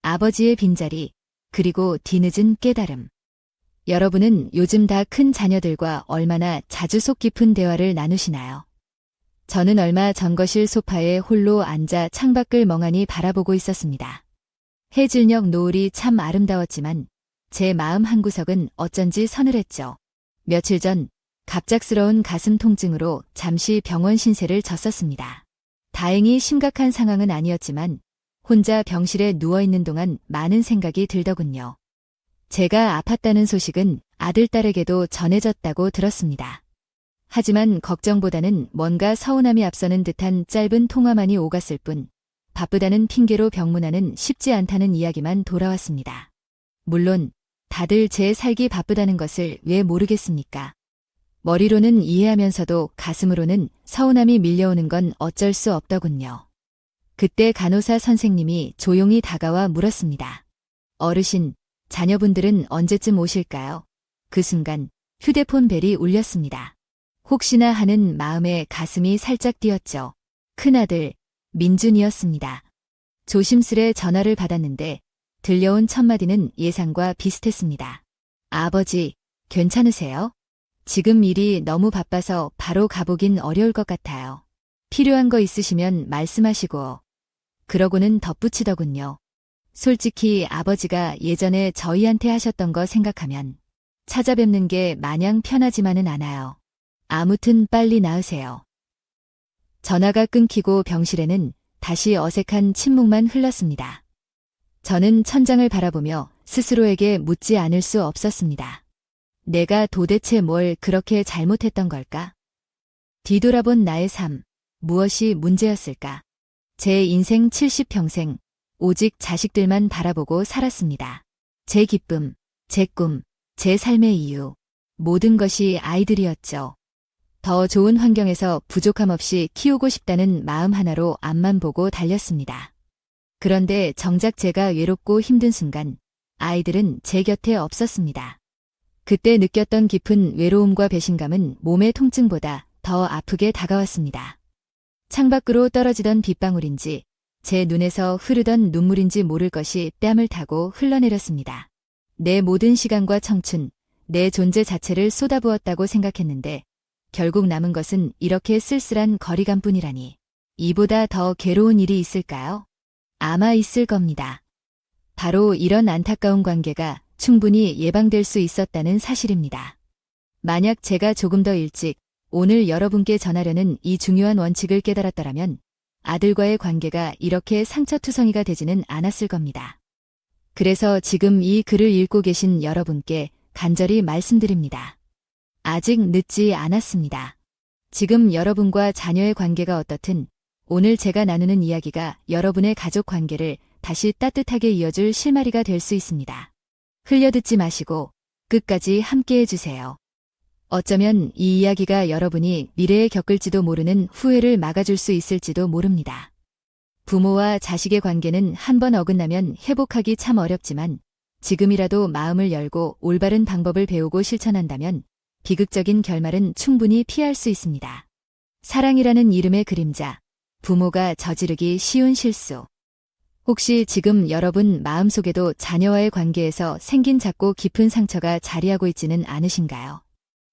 아버지의 빈자리, 그리고 뒤늦은 깨달음. 여러분은 요즘 다 큰 자녀들과 얼마나 자주 속 깊은 대화를 나누시나요? 저는 얼마 전 거실 소파에 홀로 앉아 창밖을 멍하니 바라보고 있었습니다. 해질녘 노을이 참 아름다웠지만 제 마음 한구석은 어쩐지 서늘했죠. 며칠 전 갑작스러운 가슴 통증으로 잠시 병원 신세를 졌었습니다. 다행히 심각한 상황은 아니었지만 혼자 병실에 누워있는 동안 많은 생각이 들더군요. 제가 아팠다는 소식은 아들, 딸에게도 전해졌다고 들었습니다. 하지만 걱정보다는 뭔가 서운함이 앞서는 듯한 짧은 통화만이 오갔을 뿐 바쁘다는 핑계로 병문안은 쉽지 않다는 이야기만 돌아왔습니다. 물론 다들 제 살기 바쁘다는 것을 왜 모르겠습니까? 머리로는 이해하면서도 가슴으로는 서운함이 밀려오는 건 어쩔 수 없더군요. 그때 간호사 선생님이 조용히 다가와 물었습니다. 어르신, 자녀분들은 언제쯤 오실까요? 그 순간 휴대폰 벨이 울렸습니다. 혹시나 하는 마음에 가슴이 살짝 뛰었죠. 큰아들, 민준이었습니다. 조심스레 전화를 받았는데 들려온 첫마디는 예상과 비슷했습니다. 아버지, 괜찮으세요? 지금 일이 너무 바빠서 바로 가보긴 어려울 것 같아요. 필요한 거 있으시면 말씀하시고. 그러고는 덧붙이더군요. 솔직히 아버지가 예전에 저희한테 하셨던 거 생각하면 찾아뵙는 게 마냥 편하지만은 않아요. 아무튼 빨리 나으세요. 전화가 끊기고 병실에는 다시 어색한 침묵만 흘렀습니다. 저는 천장을 바라보며 스스로에게 묻지 않을 수 없었습니다. 내가 도대체 뭘 그렇게 잘못했던 걸까? 뒤돌아본 나의 삶, 무엇이 문제였을까? 제 인생 70평생 오직 자식들만 바라보고 살았습니다. 제 기쁨, 제 꿈, 제 삶의 이유, 모든 것이 아이들이었죠. 더 좋은 환경에서 부족함 없이 키우고 싶다는 마음 하나로 앞만 보고 달렸습니다. 그런데 정작 제가 외롭고 힘든 순간 아이들은 제 곁에 없었습니다. 그때 느꼈던 깊은 외로움과 배신감은 몸의 통증보다 더 아프게 다가왔습니다. 창밖으로 떨어지던 빗방울인지 제 눈에서 흐르던 눈물인지 모를 것이 뺨을 타고 흘러내렸습니다. 내 모든 시간과 청춘, 내 존재 자체를 쏟아부었다고 생각했는데 결국 남은 것은 이렇게 쓸쓸한 거리감뿐이라니. 이보다 더 괴로운 일이 있을까요? 아마 있을 겁니다. 바로 이런 안타까운 관계가 충분히 예방될 수 있었다는 사실입니다. 만약 제가 조금 더 일찍 오늘 여러분께 전하려는 이 중요한 원칙을 깨달았더라면 아들과의 관계가 이렇게 상처투성이가 되지는 않았을 겁니다. 그래서 지금 이 글을 읽고 계신 여러분께 간절히 말씀드립니다. 아직 늦지 않았습니다. 지금 여러분과 자녀의 관계가 어떻든 오늘 제가 나누는 이야기가 여러분의 가족 관계를 다시 따뜻하게 이어줄 실마리가 될 수 있습니다. 흘려듣지 마시고 끝까지 함께해 주세요. 어쩌면 이 이야기가 여러분이 미래에 겪을지도 모르는 후회를 막아줄 수 있을지도 모릅니다. 부모와 자식의 관계는 한번 어긋나면 회복하기 참 어렵지만 지금이라도 마음을 열고 올바른 방법을 배우고 실천한다면 비극적인 결말은 충분히 피할 수 있습니다. 사랑이라는 이름의 그림자, 부모가 저지르기 쉬운 실수. 혹시 지금 여러분 마음속에도 자녀와의 관계에서 생긴 작고 깊은 상처가 자리하고 있지는 않으신가요?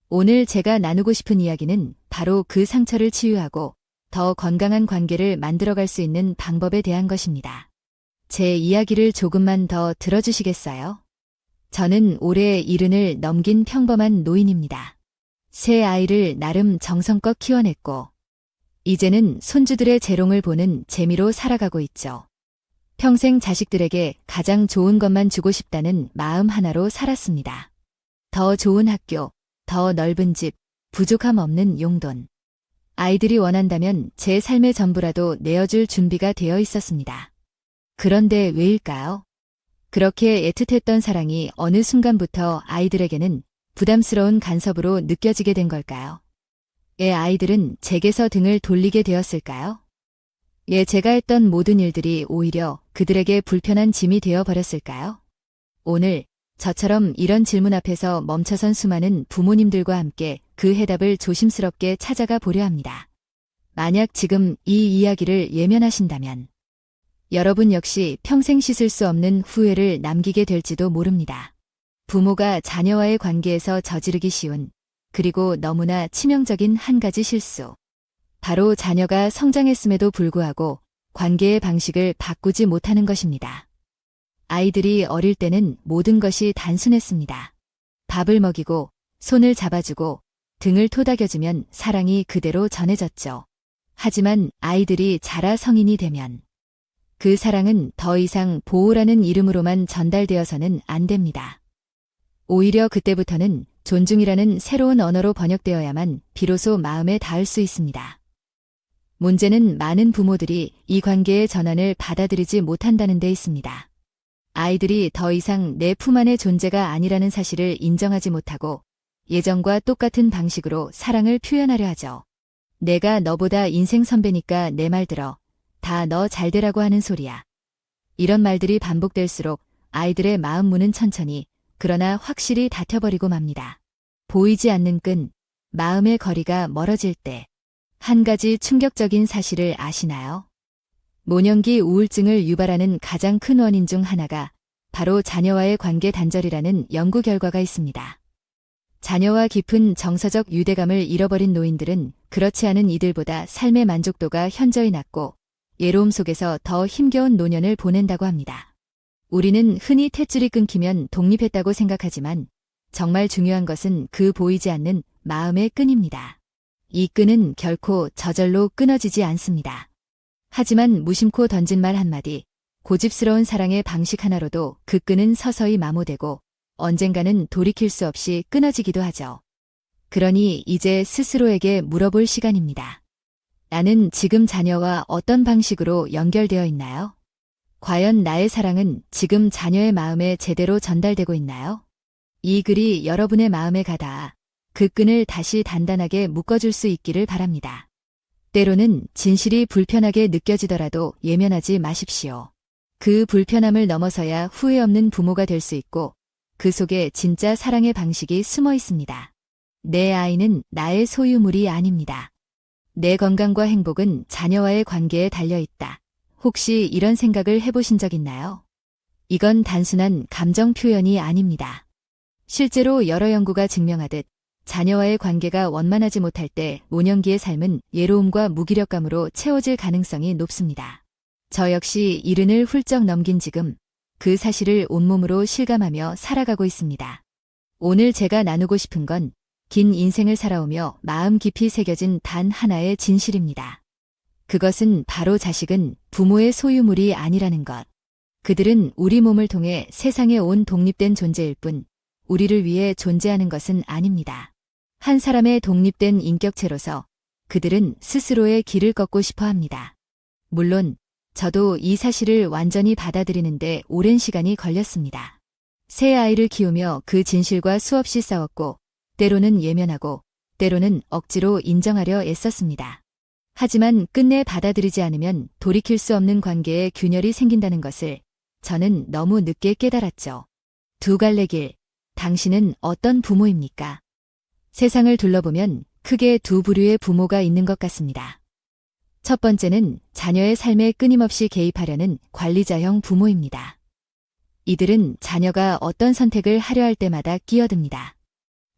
오늘 제가 나누고 싶은 이야기는 바로 그 상처를 치유하고 더 건강한 관계를 만들어갈 수 있는 방법에 대한 것입니다. 제 이야기를 조금만 더 들어주시겠어요? 저는 올해 70을 넘긴 평범한 노인입니다. 새 아이를 나름 정성껏 키워냈고 이제는 손주들의 재롱을 보는 재미로 살아가고 있죠. 평생 자식들에게 가장 좋은 것만 주고 싶다는 마음 하나로 살았습니다. 더 좋은 학교, 더 넓은 집, 부족함 없는 용돈. 아이들이 원한다면 제 삶의 전부라도 내어줄 준비가 되어 있었습니다. 그런데 왜일까요? 그렇게 애틋했던 사랑이 어느 순간부터 아이들에게는 부담스러운 간섭으로 느껴지게 된 걸까요? 아이들은 제게서 등을 돌리게 되었을까요? 제가 했던 모든 일들이 오히려 그들에게 불편한 짐이 되어 버렸을까요? 오늘 저처럼 이런 질문 앞에서 멈춰선 수많은 부모님들과 함께 그 해답을 조심스럽게 찾아가 보려 합니다. 만약 지금 이 이야기를 예면하신다면 여러분 역시 평생 씻을 수 없는 후회를 남기게 될지도 모릅니다. 부모가 자녀와의 관계에서 저지르기 쉬운, 그리고 너무나 치명적인 한 가지 실수. 바로 자녀가 성장했음에도 불구하고 관계의 방식을 바꾸지 못하는 것입니다. 아이들이 어릴 때는 모든 것이 단순했습니다. 밥을 먹이고, 손을 잡아주고, 등을 토닥여주면 사랑이 그대로 전해졌죠. 하지만 아이들이 자라 성인이 되면 그 사랑은 더 이상 보호라는 이름으로만 전달되어서는 안 됩니다. 오히려 그때부터는 존중이라는 새로운 언어로 번역되어야만 비로소 마음에 닿을 수 있습니다. 문제는 많은 부모들이 이 관계의 전환을 받아들이지 못한다는 데 있습니다. 아이들이 더 이상 내 품 안의 존재가 아니라는 사실을 인정하지 못하고 예전과 똑같은 방식으로 사랑을 표현하려 하죠. 내가 너보다 인생 선배니까 내 말 들어. 다 너 잘되라고 하는 소리야. 이런 말들이 반복될수록 아이들의 마음 문은 천천히, 그러나 확실히 닫혀버리고 맙니다. 보이지 않는 끈, 마음의 거리가 멀어질 때. 한 가지 충격적인 사실을 아시나요? 모년기 우울증을 유발하는 가장 큰 원인 중 하나가 바로 자녀와의 관계 단절이라는 연구 결과가 있습니다. 자녀와 깊은 정서적 유대감을 잃어버린 노인들은 그렇지 않은 이들보다 삶의 만족도가 현저히 낮고 외로움 속에서 더 힘겨운 노년을 보낸다고 합니다. 우리는 흔히 탯줄이 끊기면 독립했다고 생각하지만 정말 중요한 것은 그 보이지 않는 마음의 끈입니다. 이 끈은 결코 저절로 끊어지지 않습니다. 하지만 무심코 던진 말 한마디, 고집스러운 사랑의 방식 하나로도 그 끈은 서서히 마모되고 언젠가는 돌이킬 수 없이 끊어지기도 하죠. 그러니 이제 스스로에게 물어볼 시간입니다. 나는 지금 자녀와 어떤 방식으로 연결되어 있나요? 과연 나의 사랑은 지금 자녀의 마음에 제대로 전달되고 있나요? 이 글이 여러분의 마음에 가닿아 그 끈을 다시 단단하게 묶어줄 수 있기를 바랍니다. 때로는 진실이 불편하게 느껴지더라도 예면하지 마십시오. 그 불편함을 넘어서야 후회 없는 부모가 될 수 있고 그 속에 진짜 사랑의 방식이 숨어 있습니다. 내 아이는 나의 소유물이 아닙니다. 내 건강과 행복은 자녀와의 관계에 달려있다. 혹시 이런 생각을 해보신 적 있나요? 이건 단순한 감정 표현이 아닙니다. 실제로 여러 연구가 증명하듯 자녀와의 관계가 원만하지 못할 때 노년기의 삶은 외로움과 무기력감으로 채워질 가능성이 높습니다. 저 역시 70을 훌쩍 넘긴 지금 그 사실을 온몸으로 실감하며 살아가고 있습니다. 오늘 제가 나누고 싶은 건 긴 인생을 살아오며 마음 깊이 새겨진 단 하나의 진실입니다. 그것은 바로 자식은 부모의 소유물이 아니라는 것. 그들은 우리 몸을 통해 세상에 온 독립된 존재일 뿐 우리를 위해 존재하는 것은 아닙니다. 한 사람의 독립된 인격체로서 그들은 스스로의 길을 걷고 싶어 합니다. 물론 저도 이 사실을 완전히 받아들이는데 오랜 시간이 걸렸습니다. 새 아이를 키우며 그 진실과 수없이 싸웠고 때로는 예면하고 때로는 억지로 인정하려 애썼습니다. 하지만 끝내 받아들이지 않으면 돌이킬 수 없는 관계에 균열이 생긴다는 것을 저는 너무 늦게 깨달았죠. 두 갈래 길, 당신은 어떤 부모입니까? 세상을 둘러보면 크게 두 부류의 부모가 있는 것 같습니다. 첫 번째는 자녀의 삶에 끊임없이 개입하려는 관리자형 부모입니다. 이들은 자녀가 어떤 선택을 하려 할 때마다 끼어듭니다.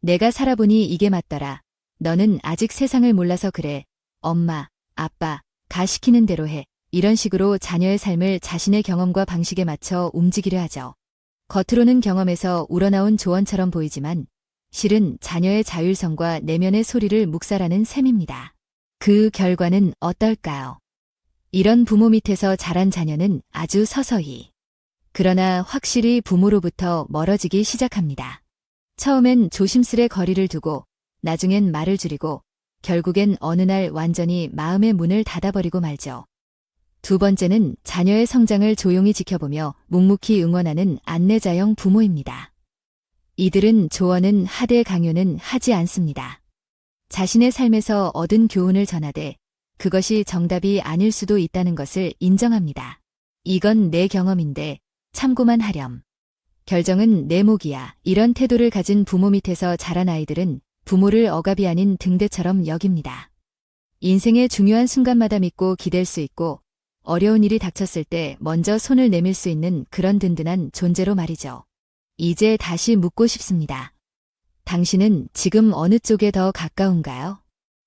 내가 살아보니 이게 맞더라. 너는 아직 세상을 몰라서 그래. 엄마, 아빠, 가 시키는 대로 해. 이런 식으로 자녀의 삶을 자신의 경험과 방식에 맞춰 움직이려 하죠. 겉으로는 경험에서 우러나온 조언처럼 보이지만 실은 자녀의 자율성과 내면의 소리를 묵살하는 셈입니다. 그 결과는 어떨까요? 이런 부모 밑에서 자란 자녀는 아주 서서히, 그러나 확실히 부모로부터 멀어지기 시작합니다. 처음엔 조심스레 거리를 두고 나중엔 말을 줄이고 결국엔 어느 날 완전히 마음의 문을 닫아버리고 말죠. 두 번째는 자녀의 성장을 조용히 지켜보며 묵묵히 응원하는 안내자형 부모입니다. 이들은 조언은 하되 강요는 하지 않습니다. 자신의 삶에서 얻은 교훈을 전하되 그것이 정답이 아닐 수도 있다는 것을 인정합니다. 이건 내 경험인데 참고만 하렴. 결정은 내 몫이야. 이런 태도를 가진 부모 밑에서 자란 아이들은 부모를 억압이 아닌 등대처럼 여깁니다. 인생의 중요한 순간마다 믿고 기댈 수 있고 어려운 일이 닥쳤을 때 먼저 손을 내밀 수 있는 그런 든든한 존재로 말이죠. 이제 다시 묻고 싶습니다. 당신은 지금 어느 쪽에 더 가까운가요?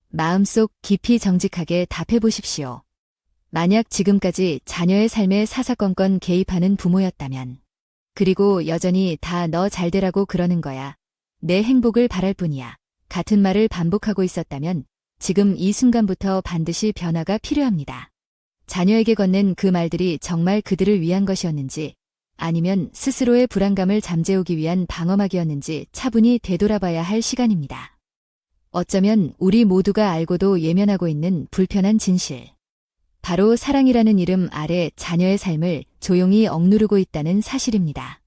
마음속 깊이 정직하게 답해 보십시오. 만약 지금까지 자녀의 삶에 사사건건 개입하는 부모였다면, 그리고 여전히 다 너 잘되라고 그러는 거야, 내 행복을 바랄 뿐이야, 같은 말을 반복하고 있었다면 지금 이 순간부터 반드시 변화가 필요합니다. 자녀에게 건넨 그 말들이 정말 그들을 위한 것이었는지, 아니면 스스로의 불안감을 잠재우기 위한 방어막이었는지 차분히 되돌아봐야 할 시간입니다. 어쩌면 우리 모두가 알고도 예면하고 있는 불편한 진실. 바로 사랑이라는 이름 아래 자녀의 삶을 조용히 억누르고 있다는 사실입니다.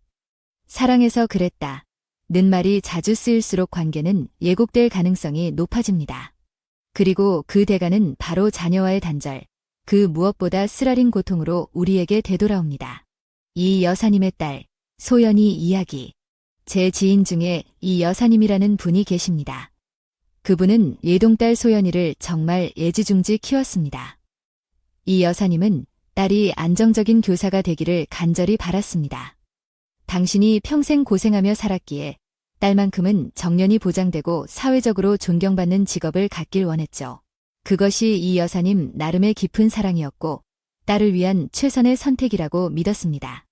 사랑해서 그랬다 는 말이 자주 쓰일수록 관계는 예곡될 가능성이 높아집니다. 그리고 그 대가는 바로 자녀와의 단절, 그 무엇보다 쓰라린 고통으로 우리에게 되돌아옵니다. 이 여사님의 딸, 소연이 이야기. 제 지인 중에 이 여사님이라는 분이 계십니다. 그분은 예동딸 소연이를 정말 애지중지 키웠습니다. 이 여사님은 딸이 안정적인 교사가 되기를 간절히 바랐습니다. 당신이 평생 고생하며 살았기에 딸만큼은 정년이 보장되고 사회적으로 존경받는 직업을 갖길 원했죠. 그것이 이 여사님 나름의 깊은 사랑이었고 딸을 위한 최선의 선택이라고 믿었습니다.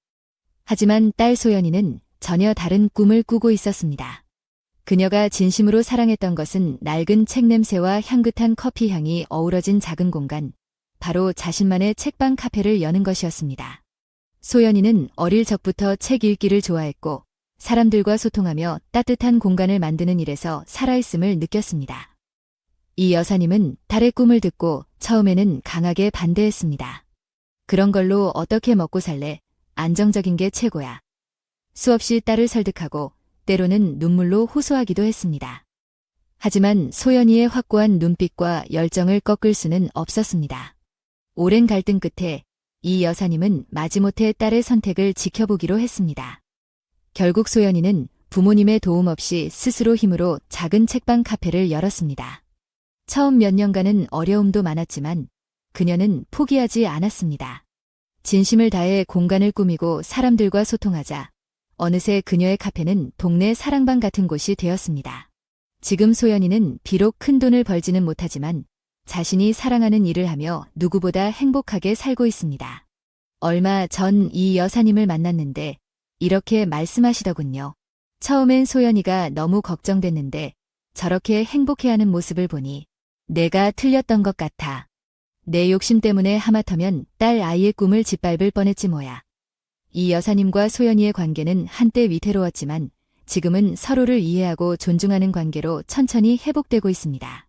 하지만 딸 소연이는 전혀 다른 꿈을 꾸고 있었습니다. 그녀가 진심으로 사랑했던 것은 낡은 책 냄새와 향긋한 커피 향이 어우러진 작은 공간, 바로 자신만의 책방 카페를 여는 것이었습니다. 소연이는 어릴 적부터 책 읽기를 좋아했고 사람들과 소통하며 따뜻한 공간을 만드는 일에서 살아있음을 느꼈습니다. 이 여사님은 딸의 꿈을 듣고 처음에는 강하게 반대했습니다. 그런 걸로 어떻게 먹고 살래? 안정적인 게 최고야. 수없이 딸을 설득하고 때로는 눈물로 호소하기도 했습니다. 하지만 소연이의 확고한 눈빛과 열정을 꺾을 수는 없었습니다. 오랜 갈등 끝에 이 여사님은 마지못해 딸의 선택을 지켜보기로 했습니다. 결국 소연이는 부모님의 도움 없이 스스로 힘으로 작은 책방 카페를 열었습니다. 처음 몇 년간은 어려움도 많았지만 그녀는 포기하지 않았습니다. 진심을 다해 공간을 꾸미고 사람들과 소통하자 어느새 그녀의 카페는 동네 사랑방 같은 곳이 되었습니다. 지금 소연이는 비록 큰 돈을 벌지는 못하지만 자신이 사랑하는 일을 하며 누구보다 행복하게 살고 있습니다. 얼마 전 이 여사님을 만났는데 이렇게 말씀하시더군요. 처음엔 소연이가 너무 걱정됐는데 저렇게 행복해하는 모습을 보니 내가 틀렸던 것 같아. 내 욕심 때문에 하마터면 딸 아이의 꿈을 짓밟을 뻔했지 뭐야. 이 여사님과 소연이의 관계는 한때 위태로웠지만 지금은 서로를 이해하고 존중하는 관계로 천천히 회복되고 있습니다.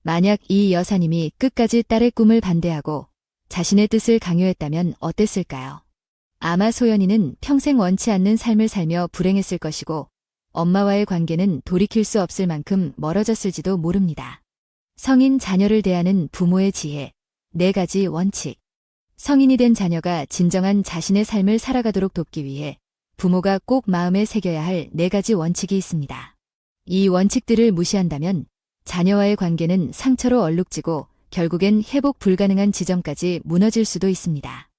만약 이 여사님이 끝까지 딸의 꿈을 반대하고 자신의 뜻을 강요했다면 어땠을까요? 아마 소연이는 평생 원치 않는 삶을 살며 불행했을 것이고 엄마와의 관계는 돌이킬 수 없을 만큼 멀어졌을지도 모릅니다. 성인 자녀를 대하는 부모의 지혜, 4가지 원칙. 성인이 된 자녀가 진정한 자신의 삶을 살아가도록 돕기 위해 부모가 꼭 마음에 새겨야 할 4가지 원칙이 있습니다. 이 원칙들을 무시한다면 자녀와의 관계는 상처로 얼룩지고 결국엔 회복 불가능한 지점까지 무너질 수도 있습니다.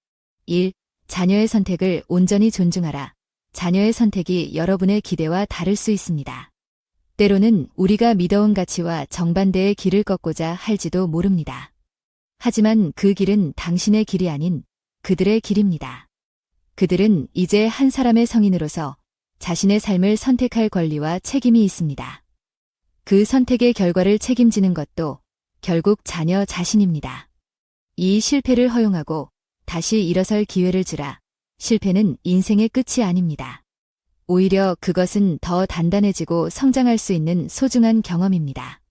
1. 자녀의 선택을 온전히 존중하라. 자녀의 선택이 여러분의 기대와 다를 수 있습니다. 때로는 우리가 믿어온 가치와 정반대의 길을 걷고자 할지도 모릅니다. 하지만 그 길은 당신의 길이 아닌 그들의 길입니다. 그들은 이제 한 사람의 성인으로서 자신의 삶을 선택할 권리와 책임이 있습니다. 그 선택의 결과를 책임지는 것도 결국 자녀 자신입니다. 이 실패를 허용하고 다시 일어설 기회를 주라. 실패는 인생의 끝이 아닙니다. 오히려 그것은 더 단단해지고 성장할 수 있는 소중한 경험입니다.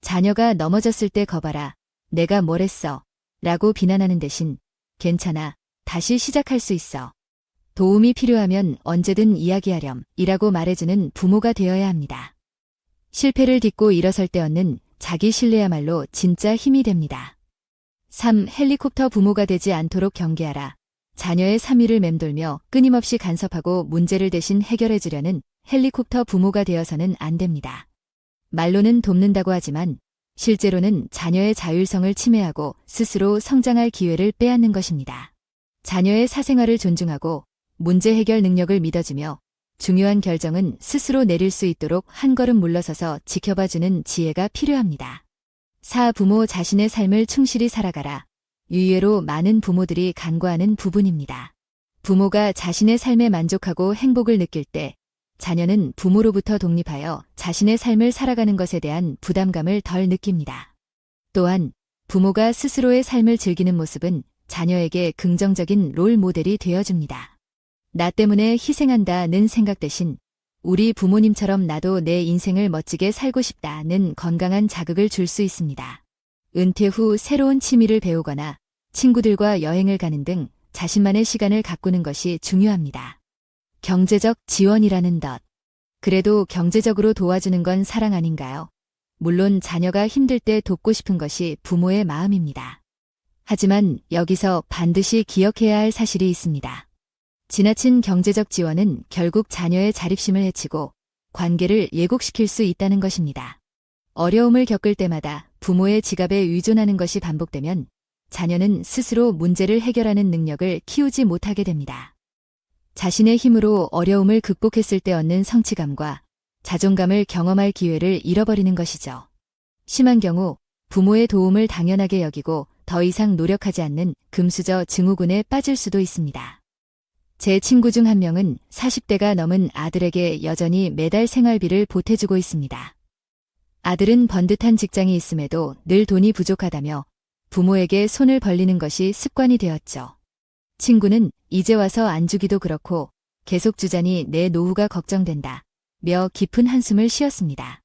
자녀가 넘어졌을 때 거봐라. 내가 뭘 했어? 라고 비난하는 대신 괜찮아. 다시 시작할 수 있어. 도움이 필요하면 언제든 이야기하렴 이라고 말해주는 부모가 되어야 합니다. 실패를 딛고 일어설 때 얻는 자기 신뢰야말로 진짜 힘이 됩니다. 3. 헬리콥터 부모가 되지 않도록 경계하라. 자녀의 3위를 맴돌며 끊임없이 간섭하고 문제를 대신 해결해주려는 헬리콥터 부모가 되어서는 안 됩니다. 말로는 돕는다고 하지만 실제로는 자녀의 자율성을 침해하고 스스로 성장할 기회를 빼앗는 것입니다. 자녀의 사생활을 존중하고 문제 해결 능력을 믿어주며 중요한 결정은 스스로 내릴 수 있도록 한 걸음 물러서서 지켜봐주는 지혜가 필요합니다. 4. 부모 자신의 삶을 충실히 살아가라. 의외로 많은 부모들이 간과하는 부분입니다. 부모가 자신의 삶에 만족하고 행복을 느낄 때 자녀는 부모로부터 독립하여 자신의 삶을 살아가는 것에 대한 부담감을 덜 느낍니다. 또한 부모가 스스로의 삶을 즐기는 모습은 자녀에게 긍정적인 롤 모델이 되어줍니다. 나 때문에 희생한다는 생각 대신 우리 부모님처럼 나도 내 인생을 멋지게 살고 싶다는 건강한 자극을 줄 수 있습니다. 은퇴 후 새로운 취미를 배우거나 친구들과 여행을 가는 등 자신만의 시간을 가꾸는 것이 중요합니다. 경제적 지원이라는 것. 그래도 경제적으로 도와주는 건 사랑 아닌가요? 물론 자녀가 힘들 때 돕고 싶은 것이 부모의 마음입니다. 하지만 여기서 반드시 기억해야 할 사실이 있습니다. 지나친 경제적 지원은 결국 자녀의 자립심을 해치고 관계를 왜곡시킬 수 있다는 것입니다. 어려움을 겪을 때마다 부모의 지갑에 의존하는 것이 반복되면 자녀는 스스로 문제를 해결하는 능력을 키우지 못하게 됩니다. 자신의 힘으로 어려움을 극복했을 때 얻는 성취감과 자존감을 경험할 기회를 잃어버리는 것이죠. 심한 경우 부모의 도움을 당연하게 여기고 더 이상 노력하지 않는 금수저 증후군에 빠질 수도 있습니다. 제 친구 중 한 명은 40대가 넘은 아들에게 여전히 매달 생활비를 보태주고 있습니다. 아들은 번듯한 직장이 있음에도 늘 돈이 부족하다며 부모에게 손을 벌리는 것이 습관이 되었죠. 친구는 이제 와서 안 주기도 그렇고 계속 주자니 내 노후가 걱정된다 며 깊은 한숨을 쉬었습니다.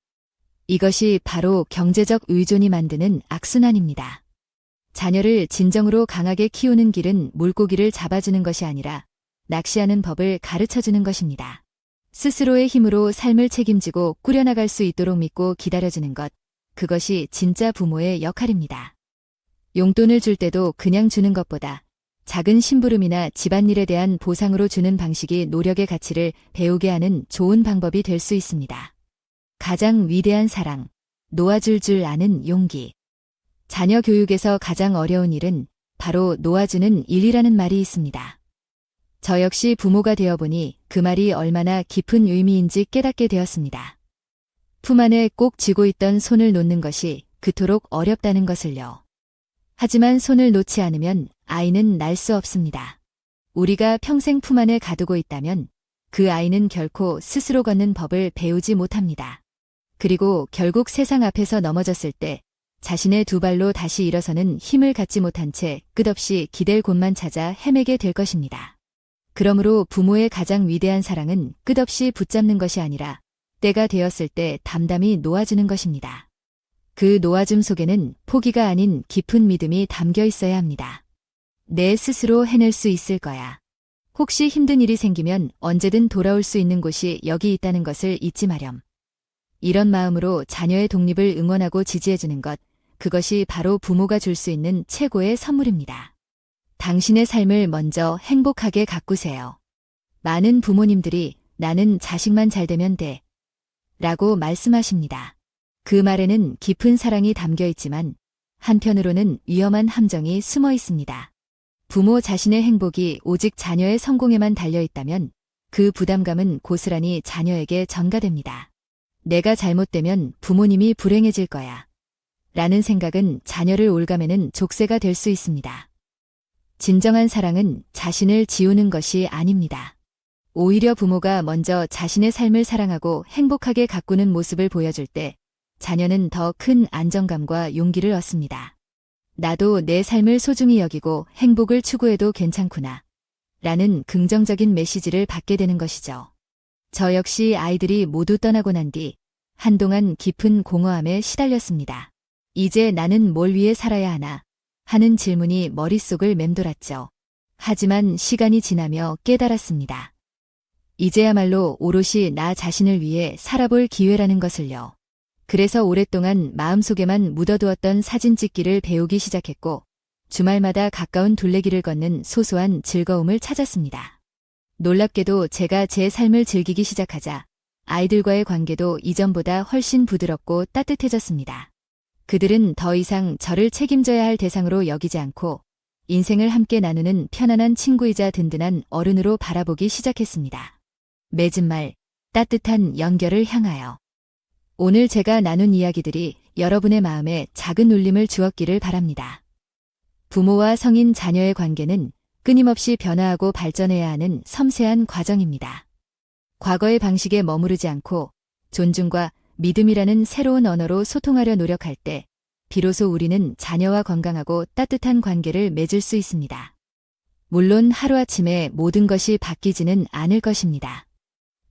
이것이 바로 경제적 의존이 만드는 악순환입니다. 자녀를 진정으로 강하게 키우는 길은 물고기를 잡아주는 것이 아니라 낚시하는 법을 가르쳐주는 것입니다. 스스로의 힘으로 삶을 책임지고 꾸려나갈 수 있도록 믿고 기다려주는 것, 그것이 진짜 부모의 역할입니다. 용돈을 줄 때도 그냥 주는 것보다 작은 심부름이나 집안일에 대한 보상으로 주는 방식이 노력의 가치를 배우게 하는 좋은 방법이 될 수 있습니다. 가장 위대한 사랑, 놓아줄 줄 아는 용기. 자녀 교육에서 가장 어려운 일은 바로 놓아주는 일이라는 말이 있습니다. 저 역시 부모가 되어보니 그 말이 얼마나 깊은 의미인지 깨닫게 되었습니다. 품 안에 꼭 쥐고 있던 손을 놓는 것이 그토록 어렵다는 것을요. 하지만 손을 놓지 않으면 아이는 날 수 없습니다. 우리가 평생 품 안에 가두고 있다면 그 아이는 결코 스스로 걷는 법을 배우지 못합니다. 그리고 결국 세상 앞에서 넘어졌을 때 자신의 두 발로 다시 일어서는 힘을 갖지 못한 채 끝없이 기댈 곳만 찾아 헤매게 될 것입니다. 그러므로 부모의 가장 위대한 사랑은 끝없이 붙잡는 것이 아니라 때가 되었을 때 담담히 놓아주는 것입니다. 그 놓아줌 속에는 포기가 아닌 깊은 믿음이 담겨 있어야 합니다. 내 스스로 해낼 수 있을 거야. 혹시 힘든 일이 생기면 언제든 돌아올 수 있는 곳이 여기 있다는 것을 잊지 마렴. 이런 마음으로 자녀의 독립을 응원하고 지지해주는 것, 그것이 바로 부모가 줄 수 있는 최고의 선물입니다. 당신의 삶을 먼저 행복하게 가꾸세요. 많은 부모님들이 나는 자식만 잘 되면 돼 라고 말씀하십니다. 그 말에는 깊은 사랑이 담겨 있지만 한편으로는 위험한 함정이 숨어 있습니다. 부모 자신의 행복이 오직 자녀의 성공에만 달려 있다면 그 부담감은 고스란히 자녀에게 전가됩니다. 내가 잘못되면 부모님이 불행해질 거야 라는 생각은 자녀를 올가매는 족쇄가 될 수 있습니다. 진정한 사랑은 자신을 지우는 것이 아닙니다. 오히려 부모가 먼저 자신의 삶을 사랑하고 행복하게 가꾸는 모습을 보여줄 때 자녀는 더 큰 안정감과 용기를 얻습니다. 나도 내 삶을 소중히 여기고 행복을 추구해도 괜찮구나 라는 긍정적인 메시지를 받게 되는 것이죠. 저 역시 아이들이 모두 떠나고 난 뒤 한동안 깊은 공허함에 시달렸습니다. 이제 나는 뭘 위해 살아야 하나 하는 질문이 머릿속을 맴돌았죠. 하지만 시간이 지나며 깨달았습니다. 이제야말로 오롯이 나 자신을 위해 살아볼 기회라는 것을요. 그래서 오랫동안 마음속에만 묻어두었던 사진 찍기를 배우기 시작했고 주말마다 가까운 둘레길을 걷는 소소한 즐거움을 찾았습니다. 놀랍게도 제가 제 삶을 즐기기 시작하자 아이들과의 관계도 이전보다 훨씬 부드럽고 따뜻해졌습니다. 그들은 더 이상 저를 책임져야 할 대상으로 여기지 않고 인생을 함께 나누는 편안한 친구이자 든든한 어른으로 바라보기 시작했습니다. 맺은 말, 따뜻한 연결을 향하여. 오늘 제가 나눈 이야기들이 여러분의 마음에 작은 울림을 주었기를 바랍니다. 부모와 성인 자녀의 관계는 끊임없이 변화하고 발전해야 하는 섬세한 과정입니다. 과거의 방식에 머무르지 않고 존중과 믿음이라는 새로운 언어로 소통하려 노력할 때 비로소 우리는 자녀와 건강하고 따뜻한 관계를 맺을 수 있습니다. 물론 하루아침에 모든 것이 바뀌지는 않을 것입니다.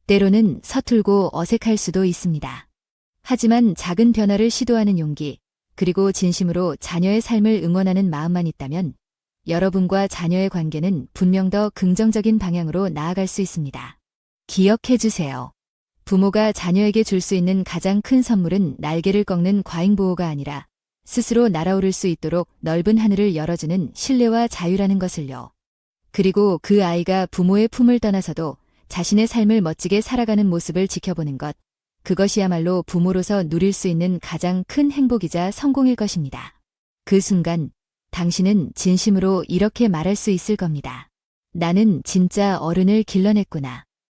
때로는 서툴고 어색할 수도 있습니다. 하지만 작은 변화를 시도하는 용기, 그리고 진심으로 자녀의 삶을 응원하는 마음만 있다면 여러분과 자녀의 관계는 분명 더 긍정적인 방향으로 나아갈 수 있습니다. 기억해 주세요. 부모가 자녀에게 줄 수 있는 가장 큰 선물은 날개를 꺾는 과잉보호가 아니라 스스로 날아오를 수 있도록 넓은 하늘을 열어주는 신뢰와 자유라는 것을요. 그리고 그 아이가 부모의 품을 떠나서도 자신의 삶을 멋지게 살아가는 모습을 지켜보는 것, 그것이야말로 부모로서 누릴 수 있는 가장 큰 행복이자 성공일 것입니다. 그 순간 당신은 진심으로 이렇게 말할 수 있을 겁니다. 나는 진짜 어른을 길러냈구나.